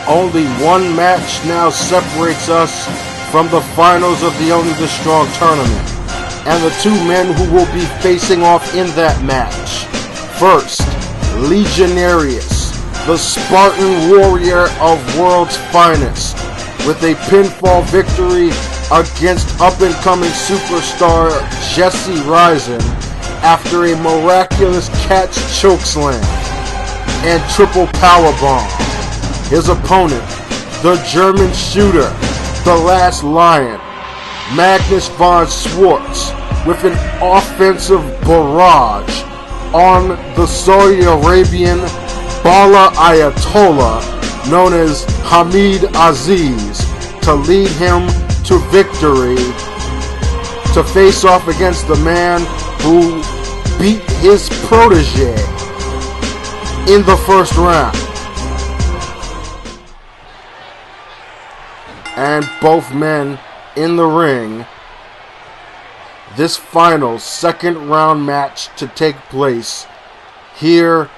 Only one match now separates us from the finals of the Only the Strong tournament, and the two men who will be facing off in that match. First, Legionarius, the Spartan warrior of world's finest, with a pinfall victory against up-and-coming superstar Jesse Risen after a miraculous catch chokeslam and triple powerbomb. His opponent, the German shooter, the last lion, Magnus von Schwartz, with an offensive barrage on the Saudi Arabian Bala Ayatollah known as Hamid Aziz to lead him to victory, to face off against the man who beat his protege in the first round. And both men in the ring. This final second round match to take place here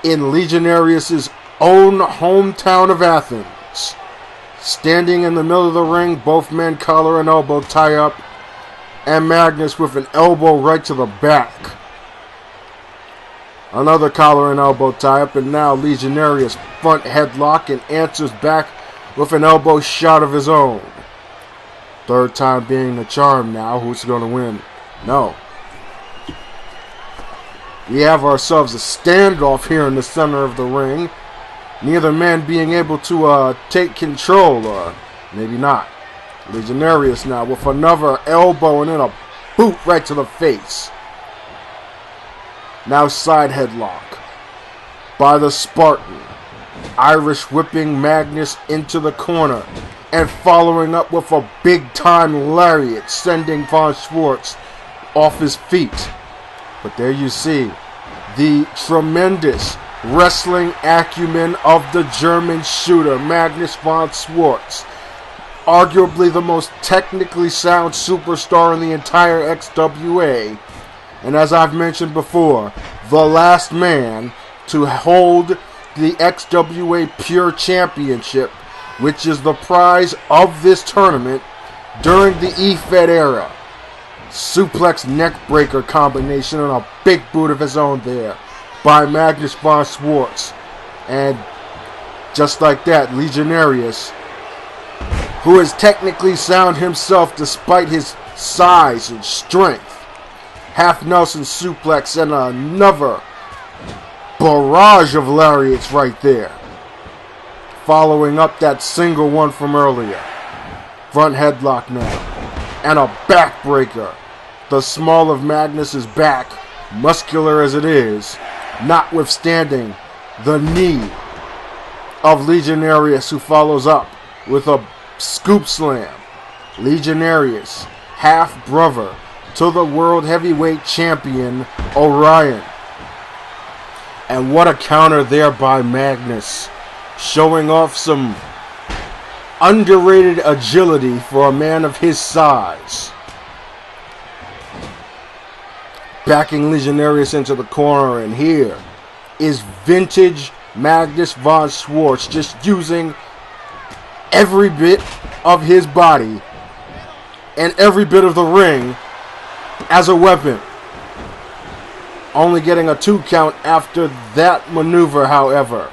in Legionarius' own hometown of Athens. Standing in the middle of the ring, both men collar and elbow tie up, and Magnus with an elbow right to the back. Another collar and elbow tie up, and now Legionarius front headlock and answers back with an elbow shot of his own. Third time being the charm now. Who's going to win? No. We have ourselves a standoff here in the center of the ring. Neither man being able to take control, or maybe not. Legionarius now with another elbow and then a boot right to the face. Now side headlock by the Spartan. Irish whipping Magnus into the corner and following up with a big-time lariat, sending von Schwartz off his feet. But there you see the tremendous wrestling acumen of the German shooter, Magnus von Schwartz. Arguably the most technically sound superstar in the entire XWA. And as I've mentioned before, the last man to hold the XWA Pure Championship, which is the prize of this tournament during the EFED era. Suplex neckbreaker combination and a big boot of his own there by Magnus von Schwartz. And just like that, Legionarius, who is technically sound himself despite his size and strength. Half Nelson suplex and another barrage of lariats right there. Following up that single one from earlier. Front headlock now. And a backbreaker. The small of Magnus' back, muscular as it is, notwithstanding the knee of Legionarius, who follows up with a scoop slam. Legionarius, half-brother to the World Heavyweight Champion, Orion. And what a counter there by Magnus, showing off some underrated agility for a man of his size. Backing Legionarius into the corner, and here is vintage Magnus von Schwartz, just using every bit of his body and every bit of the ring as a weapon. Only getting a 2 count after that maneuver, however.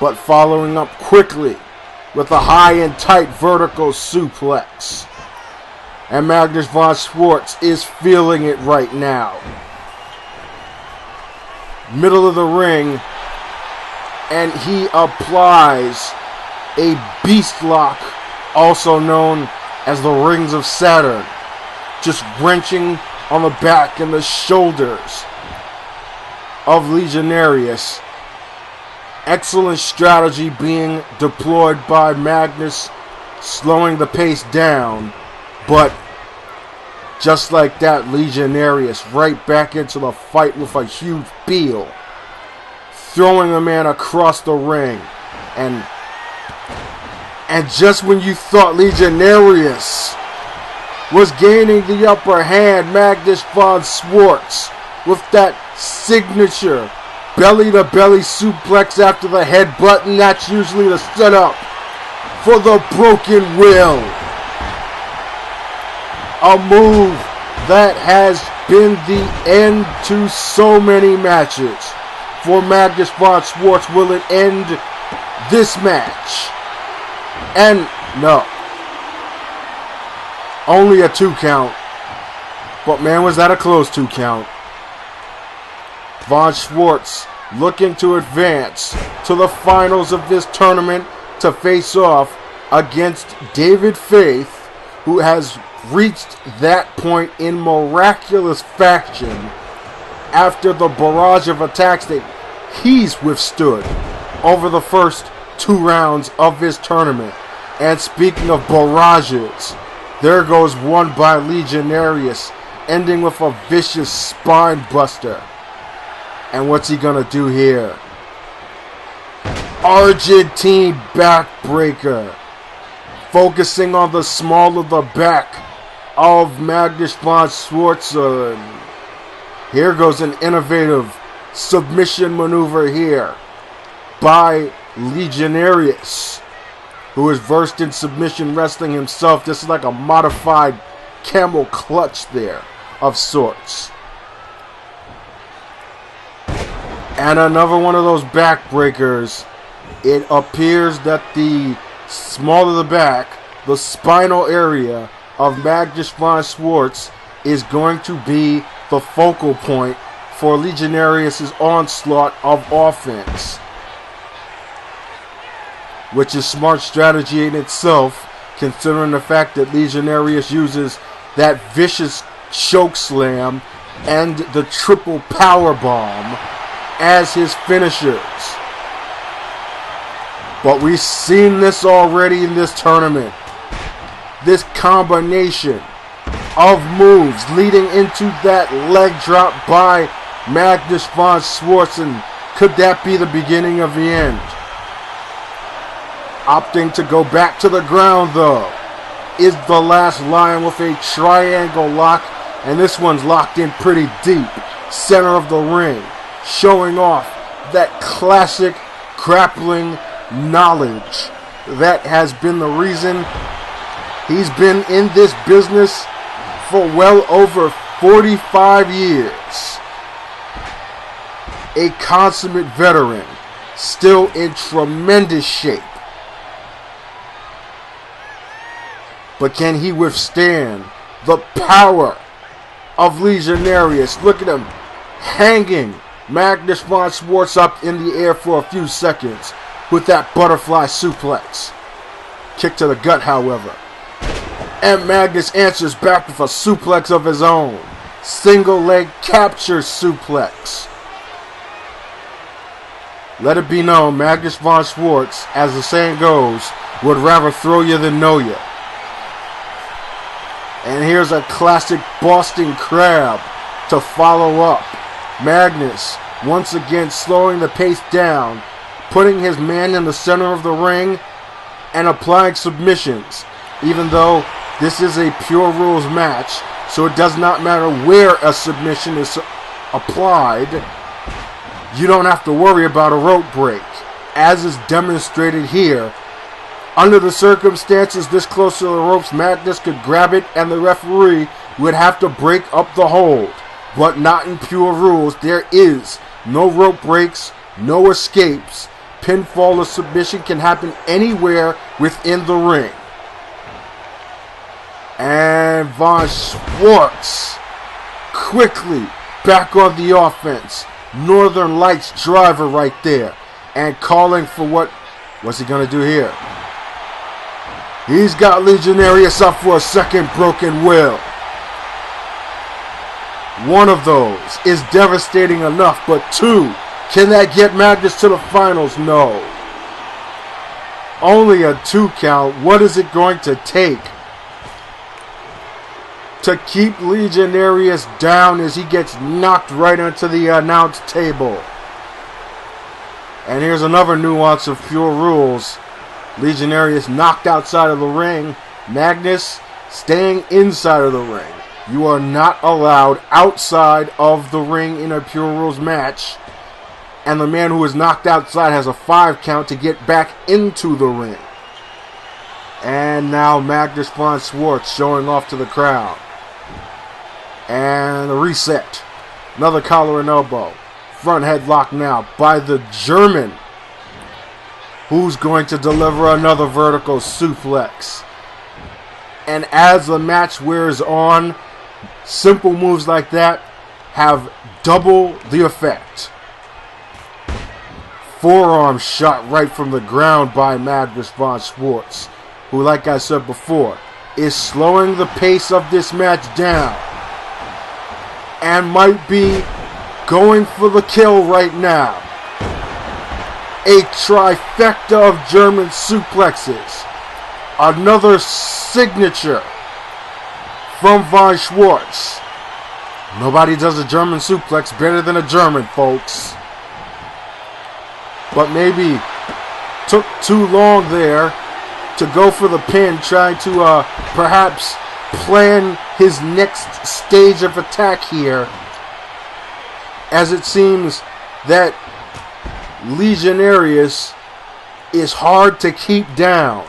But following up quickly with a high and tight vertical suplex. And Magnus von Schwartz is feeling it right now. Middle of the ring. And he applies a beast lock, also known as the Rings of Saturn. Just wrenching on the back and the shoulders of Legionarius. Excellent strategy being deployed by Magnus, slowing the pace down. But just like that, Legionarius right back into the fight with a huge peel, throwing the man across the ring. And just when you thought Legionarius was gaining the upper hand, Magnus von Schwartz with that signature belly-to-belly suplex after the headbutt, and that's usually the setup for the broken will. A move that has been the end to so many matches. For Magnus von Schwartz, will it end this match? And no. Only a 2 count. But man, was that a close 2 count. Von Schwartz looking to advance to the finals of this tournament to face off against David Faith, who has reached that point in miraculous fashion after the barrage of attacks that he's withstood over the first 2 rounds of this tournament. And speaking of barrages, there goes one by Legionarius, ending with a vicious spine buster. And what's he gonna do here? Argentine backbreaker. Focusing on the small of the back of Magnus von Schwartz. Here goes an innovative submission maneuver here by Legionarius, who is versed in submission wrestling himself. This is like a modified camel clutch there of sorts. And another one of those backbreakers. It appears that the small of the back, the spinal area of Magnus von Schwartz, is going to be the focal point for Legionarius' onslaught of offense, which is smart strategy in itself, considering the fact that Legionarius uses that vicious choke slam and the triple power bomb as his finishers. But we've seen this already in this tournament. This combination of moves leading into that leg drop by Magnus von Schwartz, and could that be the beginning of the end? Opting to go back to the ground though is the last Lion with a triangle lock, and this one's locked in pretty deep, center of the ring, showing off that classic grappling knowledge that has been the reason he's been in this business for well over 45 years. A consummate veteran, still in tremendous shape. But can he withstand the power of Legionarius? Look at him hanging Magnus von Schwartz up in the air for a few seconds with that butterfly suplex. Kick to the gut, however. And Magnus answers back with a suplex of his own. Single leg capture suplex. Let it be known, Magnus von Schwartz, as the saying goes, would rather throw you than know you. And here's a classic Boston Crab to follow up. Magnus, once again slowing the pace down, putting his man in the center of the ring and applying submissions. Even though this is a pure rules match, so it does not matter where a submission is applied, you don't have to worry about a rope break, as is demonstrated here. Under the circumstances this close to the ropes, Magnus could grab it and the referee would have to break up the hold. But not in pure rules. There is no rope breaks, no escapes. Pinfall or submission can happen anywhere within the ring. And von Schwartz quickly back on the offense. Northern Lights driver right there. And calling for what's he going to do here? He's got Legionarius up for a second broken will. One of those is devastating enough, but 2, can that get Magnus to the finals? No. Only a 2 count. What is it going to take to keep Legionarius down as he gets knocked right onto the announce table? And here's another nuance of pure rules. Legionarius knocked outside of the ring. Magnus staying inside of the ring. You are not allowed outside of the ring in a pure rules match. And the man who is knocked outside has a 5 count to get back into the ring. And now Magnus von Schwartz showing off to the crowd. And a reset. Another collar and elbow. Front headlock now by the German, who's going to deliver another vertical suplex. And as the match wears on, simple moves like that have double the effect. Forearm shot right from the ground by Magnus von Schwartz, who, like I said before, is slowing the pace of this match down and might be going for the kill right now. A trifecta of German suplexes. Another signature from von Schwartz. Nobody does a German suplex better than a German, folks. But maybe took too long there to go for the pin, trying to perhaps plan his next stage of attack here, as it seems that Legionarius is hard to keep down.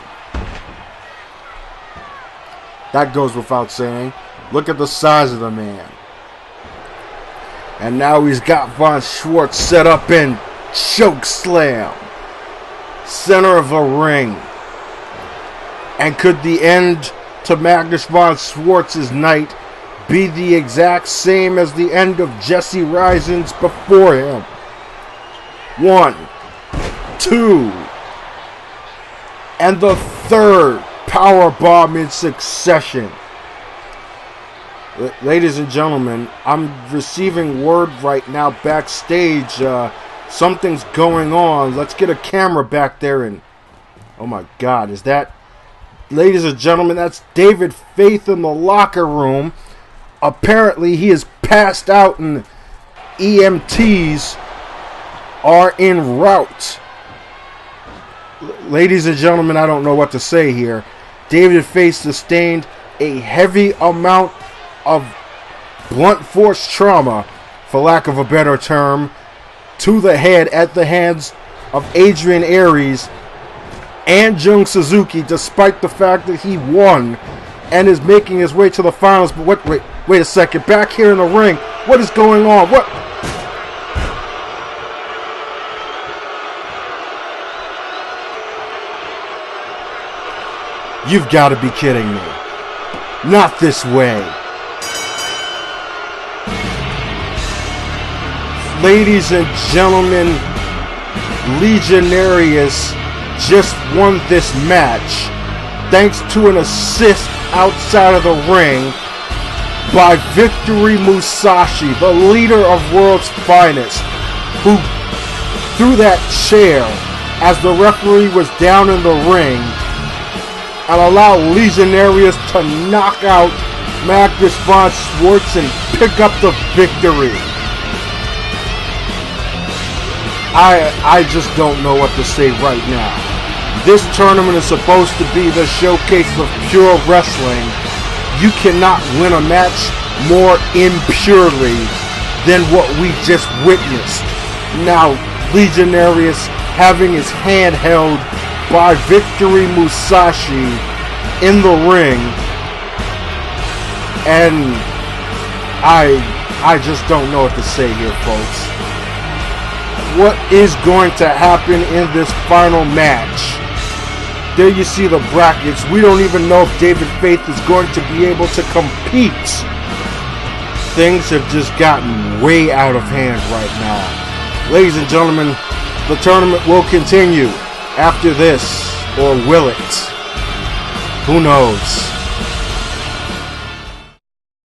That goes without saying. Look at the size of the man. And now he's got von Schwartz set up in choke slam. Center of the ring. And could the end to Magnus von Schwartz's night be the exact same as the end of Jesse Risen's before him? 1, 2, and the third power bomb in succession. Ladies and gentlemen, I'm receiving word right now backstage. Something's going on. Let's get a camera back there and... Oh my God, is that... Ladies and gentlemen, that's David Faith in the locker room. Apparently he is passed out and EMTs are en route. Ladies and gentlemen, I don't know what to say here. David Faith sustained a heavy amount of blunt force trauma, for lack of a better term, to the head at the hands of Adrian Aries and Jung Suzuki, despite the fact that he won and is making his way to the finals. But wait a second. Back here in the ring, what is going on? What? You've got to be kidding me. Not this way. Ladies and gentlemen, Legionarius just won this match thanks to an assist outside of the ring by Victory Musashi, the leader of World's Finest, who threw that chair as the referee was down in the ring and allowed Legionarius to knock out Magnus von Schwartz and pick up the victory. I just don't know what to say right now. This tournament is supposed to be the showcase of pure wrestling. You cannot win a match more impurely than what we just witnessed. Now, Legionarius having his hand held by Victory Musashi in the ring, and I just don't know what to say here, folks. What is going to happen in this final match? There you see the brackets. We don't even know if David Faith is going to be able to compete. Things have just gotten way out of hand right now. Ladies and gentlemen, the tournament will continue after this, or will it? Who knows?